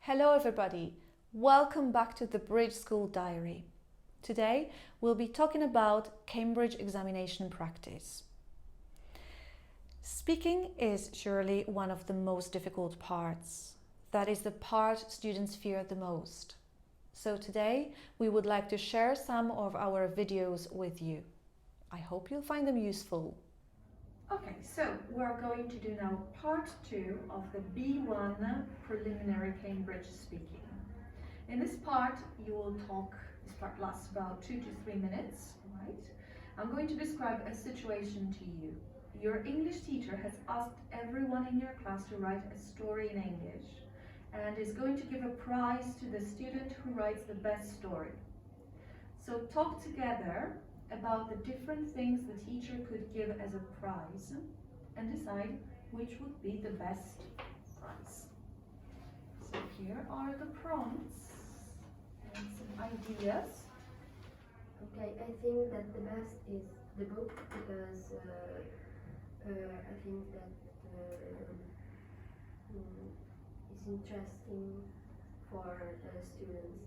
Hello everybody, welcome back to the Bridge School Diary. Today we'll be talking about Cambridge examination practice. Speaking is surely one of the most difficult parts. That is the part students fear the most. So today we would like to share some of our videos with you. I hope you'll find them useful. Okay, so we're going to do now part 2 of the B1 preliminary Cambridge speaking. In this part you will talk, this part lasts about 2 to 3 minutes, right? I'm going to describe a situation to you. Your English teacher has asked everyone in your class to write a story in English and is going to give a prize to the student who writes the best story. So talk together about the different things the teacher could give as a prize and decide which would be the best prize. So here are the prompts and some ideas. Okay, I think that the best is the book because I think that it's interesting for students.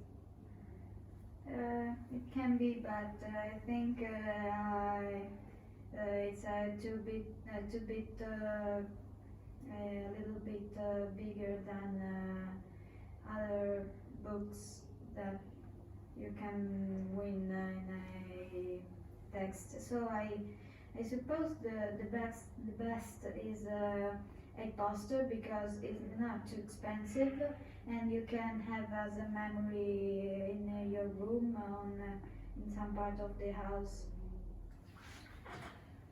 It can be, but I think it's a little bit bigger than other books that you can win in a text. So I suppose the best is a poster because it's not too expensive and you can have as a memory in your room in some part of the house.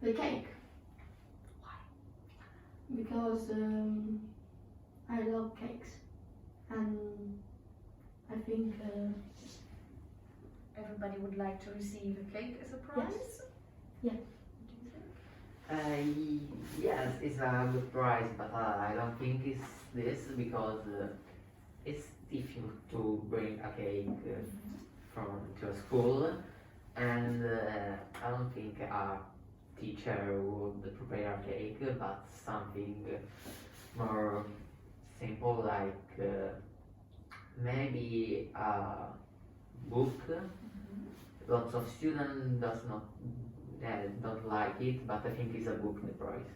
The cake. Why? Because I love cakes and I think Everybody would like to receive a cake as a prize? Yes. Yes, it's a good prize, but I don't think it's this because it's difficult to bring a cake from to a school, and I don't think a teacher would prepare a cake, but something more simple like maybe a book. Lots of students don't like it, but I think it's a book the prize.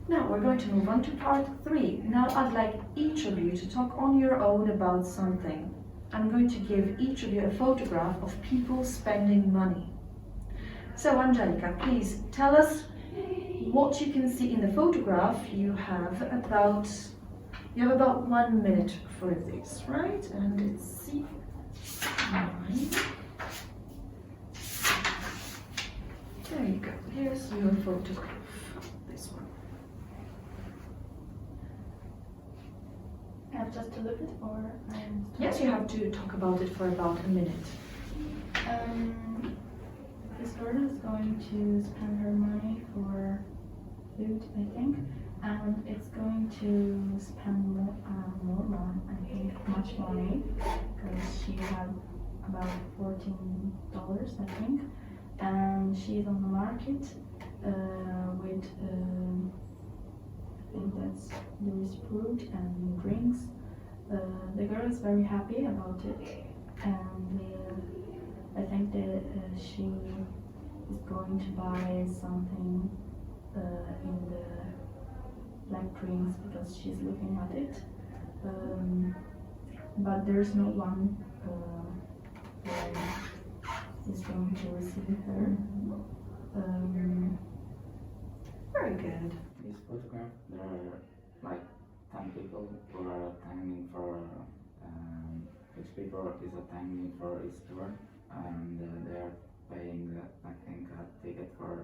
Now we're going to move on to part 3. Now I'd like each of you to talk on your own about something. I'm going to give each of you a photograph of people spending money. So Angelica, please tell us what you can see in the photograph. You have about 1 minute for this, right? And it's C9. There you go. Here's your photograph. This one. I have just to look it or Yes, you have to talk about it for about a minute. This girl is going to spend her money for food, I think, and it's going to spend more, I think, much money because she has about $14, I think, and she's on the market with I think there is fruit and drinks. The girl is very happy about it, and I think that she is going to buy something in the black drinks because she's looking at it, but there's no one is going to receive her. Very good. This photograph, there are like 10 people who are timing for each people is timing for each tour, and they are paying I think a ticket for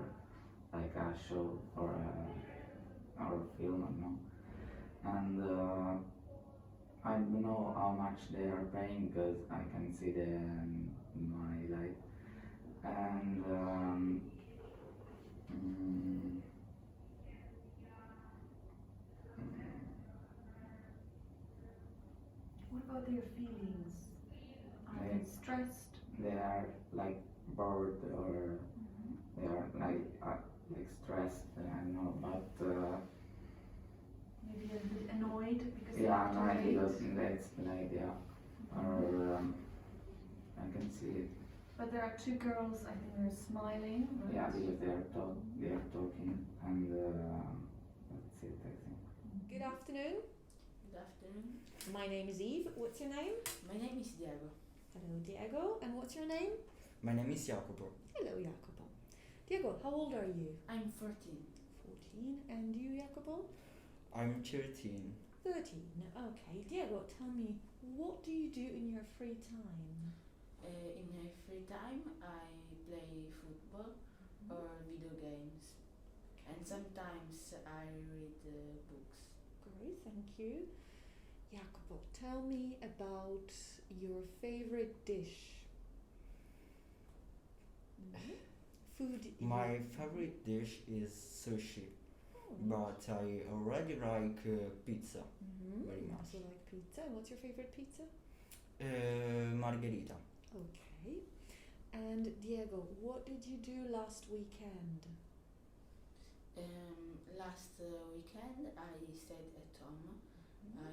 like a show or or a film, I don't know. And I don't know how much they are paying because I can see them in my life. And What about their feelings? Are they stressed? they are like bored or they are like stressed, I don't know, but Maybe maybe a bit annoyed because Yeah, they're no, he late. doesn't explain, yeah. Or I can see it. But there are two girls, I think they're smiling. Right? Yeah, because they are talking, and that's it, I think. Good afternoon. Good afternoon. My name is Eve. What's your name? My name is Diego. Hello, Diego. And what's your name? My name is Jacopo. Hello, Jacopo. Diego, how old are you? I'm 14. 14. And you, Jacopo? I'm 13. 13. Okay. Diego, tell me, what do you do in your free time? In my free time, I play football or video games, and sometimes I read books. Great, thank you. Jacopo, tell me about your favorite dish. Food. My favorite dish is sushi, but I already like pizza very You much. also like pizza. And what's your favorite pizza? Margherita. Okay. And Diego, what did you do last weekend? Last weekend, I stayed at home. I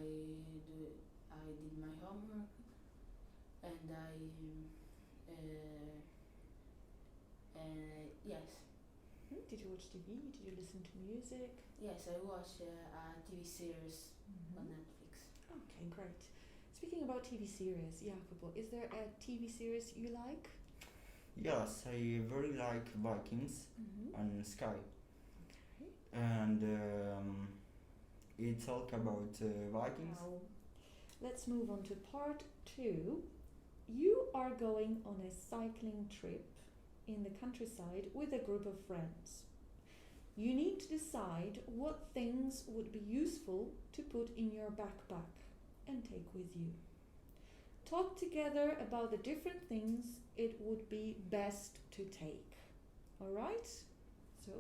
did my homework, and yes, Did you watch TV? Did you listen to music? yes, I watched a TV series on Netflix. Okay, great. Speaking about TV series, Jacopo, is there a TV series you like? Yes, I very like Vikings on Sky, Okay. and it talk about Vikings. Now, let's move on to part 2. You are going on a cycling trip in the countryside with a group of friends. You need to decide what things would be useful to put in your backpack and take with you. Talk together about the different things it would be best to take. Alright? So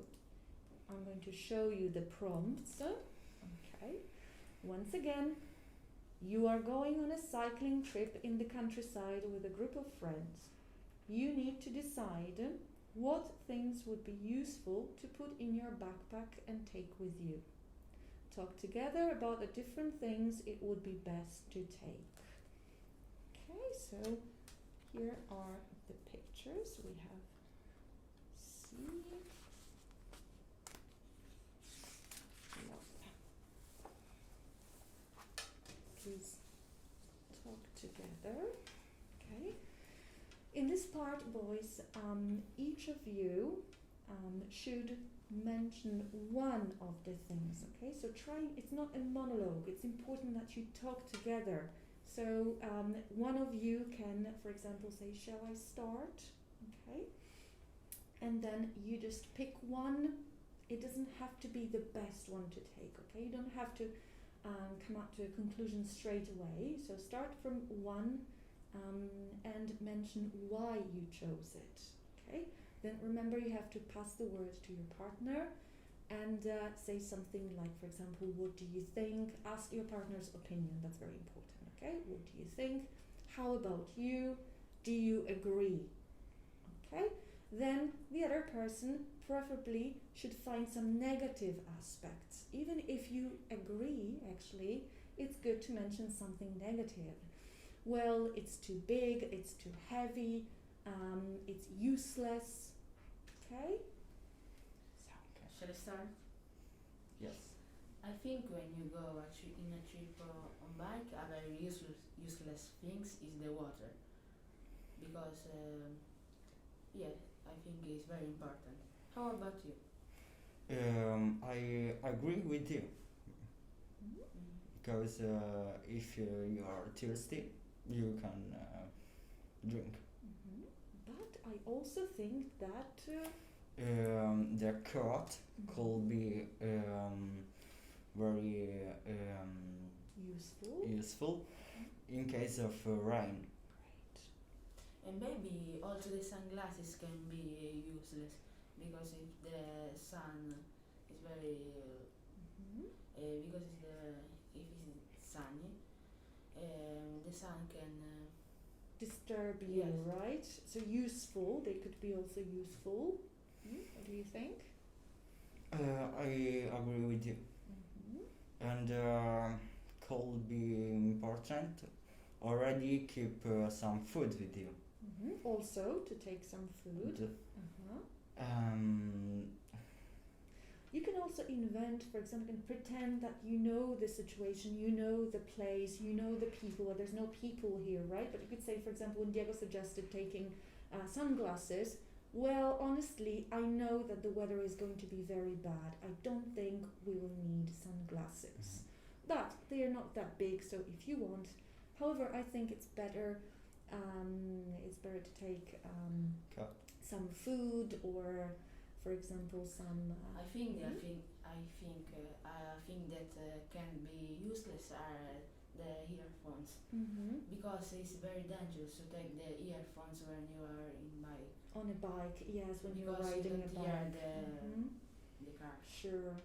I'm going to show you the prompts. Okay. Once again, you are going on a cycling trip in the countryside with a group of friends. You need to decide what things would be useful to put in your backpack and take with you. Talk together about the different things it would be best to take. Okay, so here are the pictures. We have C. Please talk together. Okay. In this part, boys, each of you should mention one of the things. Okay, so it's not a monologue. It's important that you talk together. So one of you can, for example, say, "Shall I start?" Okay, and then you just pick one. It doesn't have to be the best one to take. Okay, you don't have to come up to a conclusion straight away. So start from one and mention why you chose it. Okay, then remember you have to pass the word to your partner and say something like, for example, "What do you think?" Ask your partner's opinion. That's very important. Okay, what do you think? How about you? Do you agree? Okay, then the other person preferably should find some negative aspects. Even if you agree, actually, it's good to mention something negative. Well, it's too big, it's too heavy, it's useless. Okay? Shall I start? Yes. I think when you go in a trip on bike, a very useless things is the water, because yeah, I think it's very important. How about you? I agree with you because if you are thirsty, you can drink. But I also think that The coat could be very useful in case of rain. And maybe also the sunglasses can be useless, because if the sun is very because if it's sunny, the sun can disturb you, Yes. right? So useful, they could be also useful. What do you think? I agree with you. and could be important. Already keep some food with you. Also, to take some food. The- um, You can also invent, for example, and pretend that you know the situation, you know the place, you know the people, or there's no people here, right? But you could say, for example, when Diego suggested taking sunglasses, well, honestly, I know that the weather is going to be very bad. I don't think we will need sunglasses. But they are not that big, so if you want. However, I think it's better to take Cup. some food or, for example, some. I think that can be useless are the earphones because it's very dangerous to take the earphones when you are in bike On a bike, yes, when you're because you riding a don't hear bike. the car. Sure.